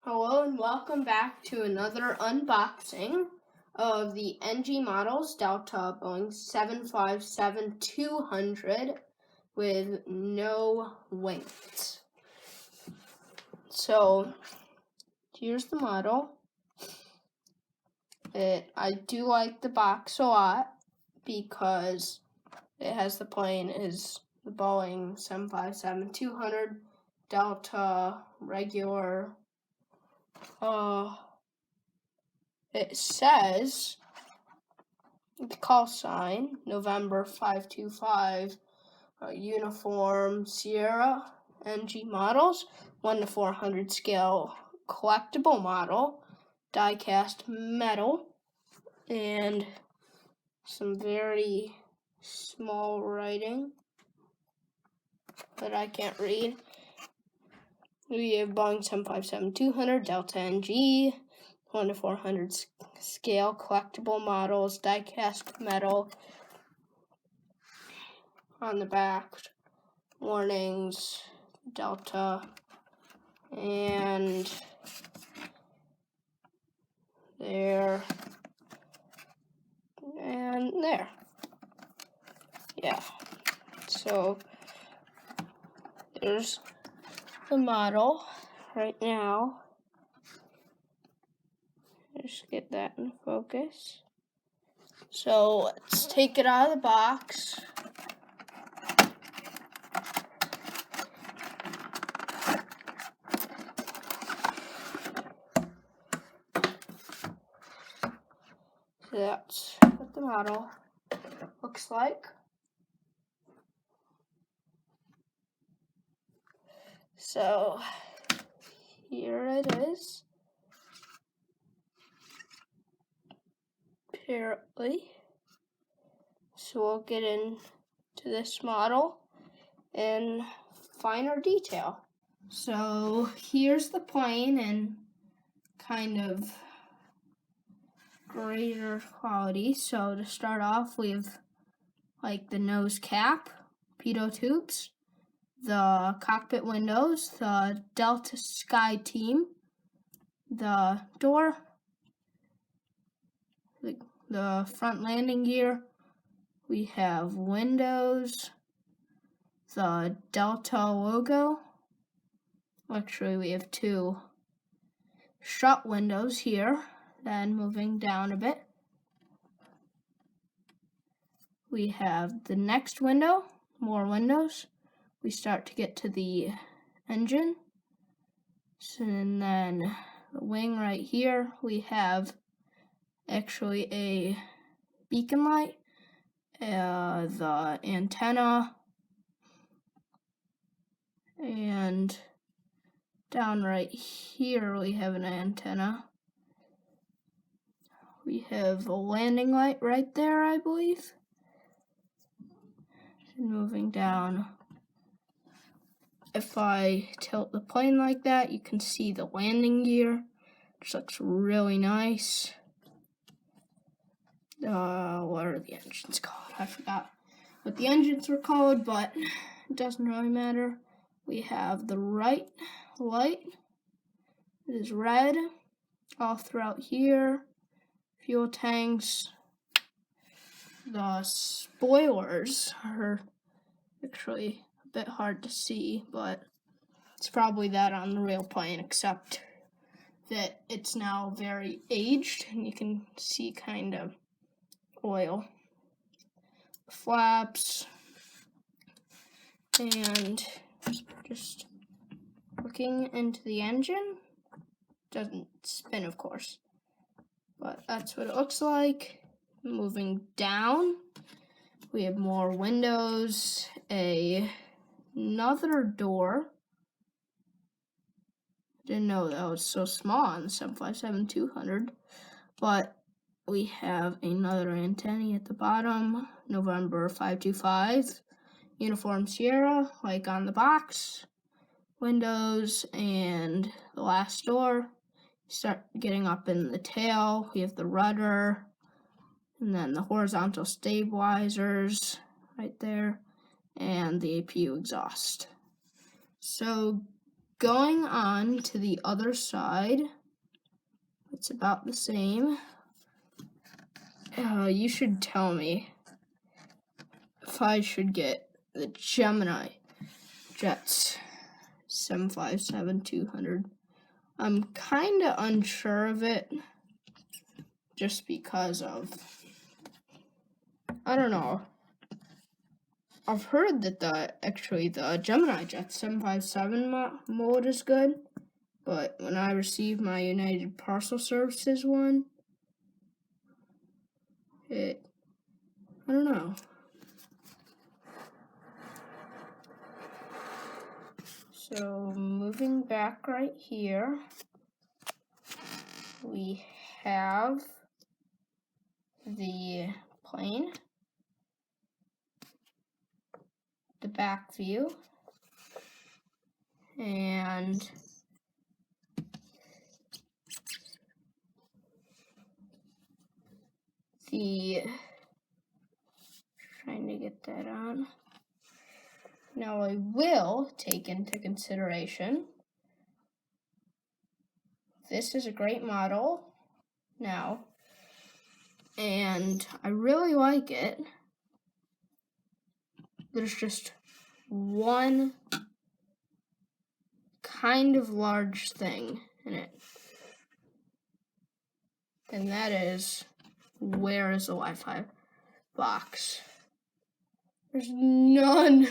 Hello and welcome back to another unboxing of the NG models Delta Boeing 757-200 with no wings. So here's the model. I do like the box a lot because it has the plane is the Boeing 757-200 Delta regular. It says the call sign November 525 uniform Sierra NG models 1 to 400 scale collectible model, die cast metal, and some very small writing that I can't read. We have Boeing 757-200 Delta NG 1 to 400 scale collectible models, die cast metal. On the back, warnings, Delta, and there, and there. Yeah, so there's the model right now. Just get that in focus. So let's take it out of the box. So that's what the model looks like. So here it is. Apparently. So we'll get into this model in finer detail. So here's the plane in kind of greater quality. So to start off, we have like the nose cap, pitot tubes, the cockpit windows, the Delta Sky Team, the door, the front landing gear. We have windows, the Delta logo. Actually, we have two shut windows here. Then moving down a bit, we have the next window, more windows. We start to get to the engine. And then the wing right here, we have actually a beacon light, the antenna, and down right here we have an antenna. We have a landing light right there, I believe. And moving down, if I tilt the plane like that, you can see the landing gear, which looks really nice. What are the engines called? I forgot what the engines were called, but it doesn't really matter. We have the right light. It is red all throughout here. Fuel tanks. The spoilers are actually a bit hard to see, but it's probably that on the real plane, except that it's now very aged and you can see kind of oil. Flaps, and just looking into the engine. Doesn't spin, of course, but that's what it looks like. Moving down, we have more windows, another door. Didn't know that was so small on the 757-200, but we have another antenna at the bottom, November 525, uniform Sierra, like on the box, windows, and the last door. Start getting up in the tail, we have the rudder, and then the horizontal stabilizers right there, and the APU exhaust. So going on to the other side, it's about the same. You should tell me if I should get the Gemini Jets 757-200. I'm kind of unsure of it just because of, I don't know. I've heard that the Gemini Jets 757 mode is good, but when I received my United Parcel Services one, I don't know. So moving back right here, we have the plane, the back view, and trying to get that on. Now I will take into consideration, this is a great model now, and I really like it. There's just one kind of large thing in it, and that is, where is the Wi-Fi box? There's none.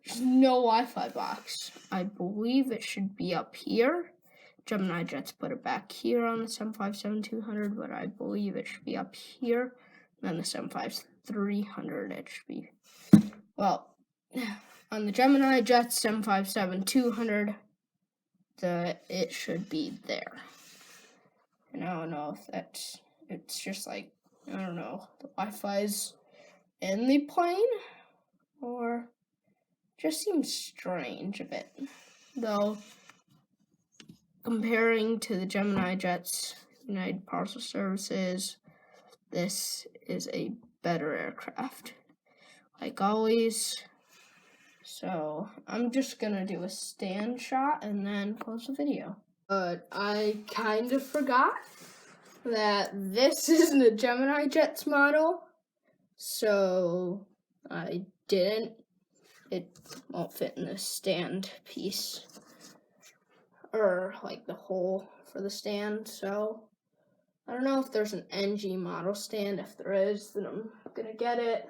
There's no Wi-Fi box. I believe it should be up here. Gemini Jets put it back here on the 757-200, but I believe it should be up here. And on the 75300, it should be, well, on the Gemini Jets 757-200, it should be there. And I don't know if it's just like, I don't know, the Wi-Fi's in the plane, or just seems strange a bit. Though, comparing to the Gemini Jets United Parcel Services, this is a better aircraft, like always. So I'm just gonna do a stand shot and then close the video. But I kind of forgot that this isn't a Gemini Jets model, so I didn't. It won't fit in the stand piece, or like the hole for the stand, so I don't know if there's an NG model stand. If there is, then I'm gonna get it.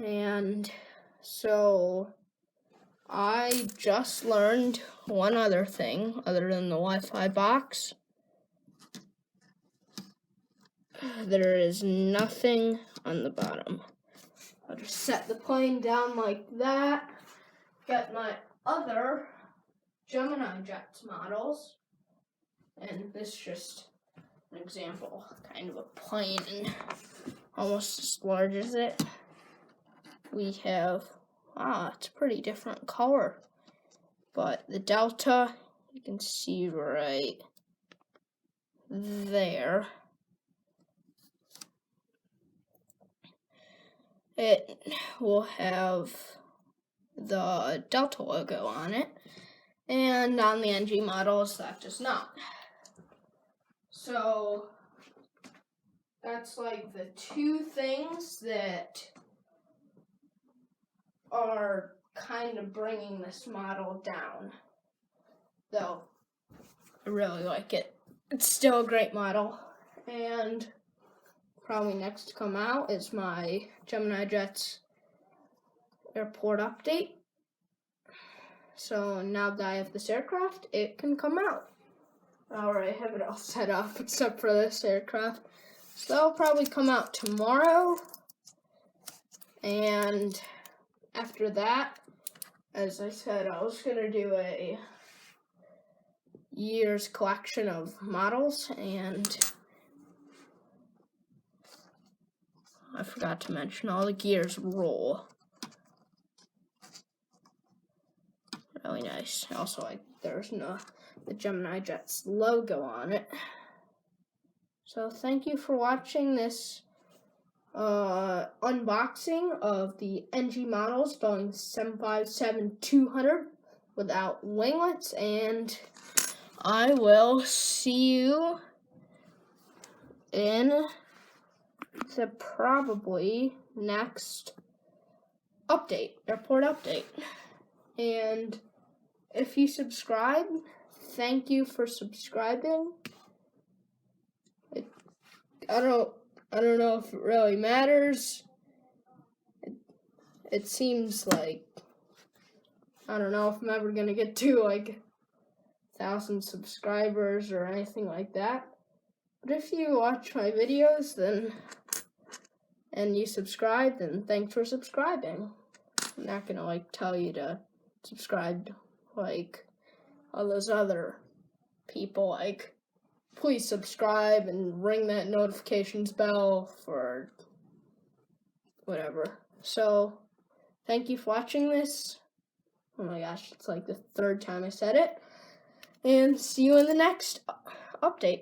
And so I just learned one other thing other than the Wi-Fi box. There is nothing on the bottom. I'll just set the plane down like that, get my other Gemini Jets models, and this is just an example, kind of a plane, almost as large as it. We have, it's a pretty different color, but the Delta, you can see right there. It will have the Delta logo on it, and on the NG models, that does not. So that's like the two things that are kind of bringing this model down. Though I really like it. It's still a great model, and probably next to come out is my Gemini Jets airport update. So now that I have this aircraft, it can come out. I already have it all set up except for this aircraft. So that'll probably come out tomorrow. And after that, as I said, I was going to do a year's collection of models, and I forgot to mention all the gears roll. Really nice. Also, there's the Gemini Jets logo on it. So thank you for watching this unboxing of the NG models, Boeing 757-200 without winglets, and I will see you in the probably next airport update. And if you subscribe, thank you for subscribing. I don't know if it really matters. It seems like, I don't know if I'm ever gonna get to like 1,000 subscribers or anything like that. But if you watch my videos and you subscribe, then thanks for subscribing. I'm not gonna like tell you to subscribe like all those other people, like please subscribe and ring that notifications bell for whatever. So thank you for watching this. Oh my gosh, it's like the 3rd time I said it. And see you in the next update.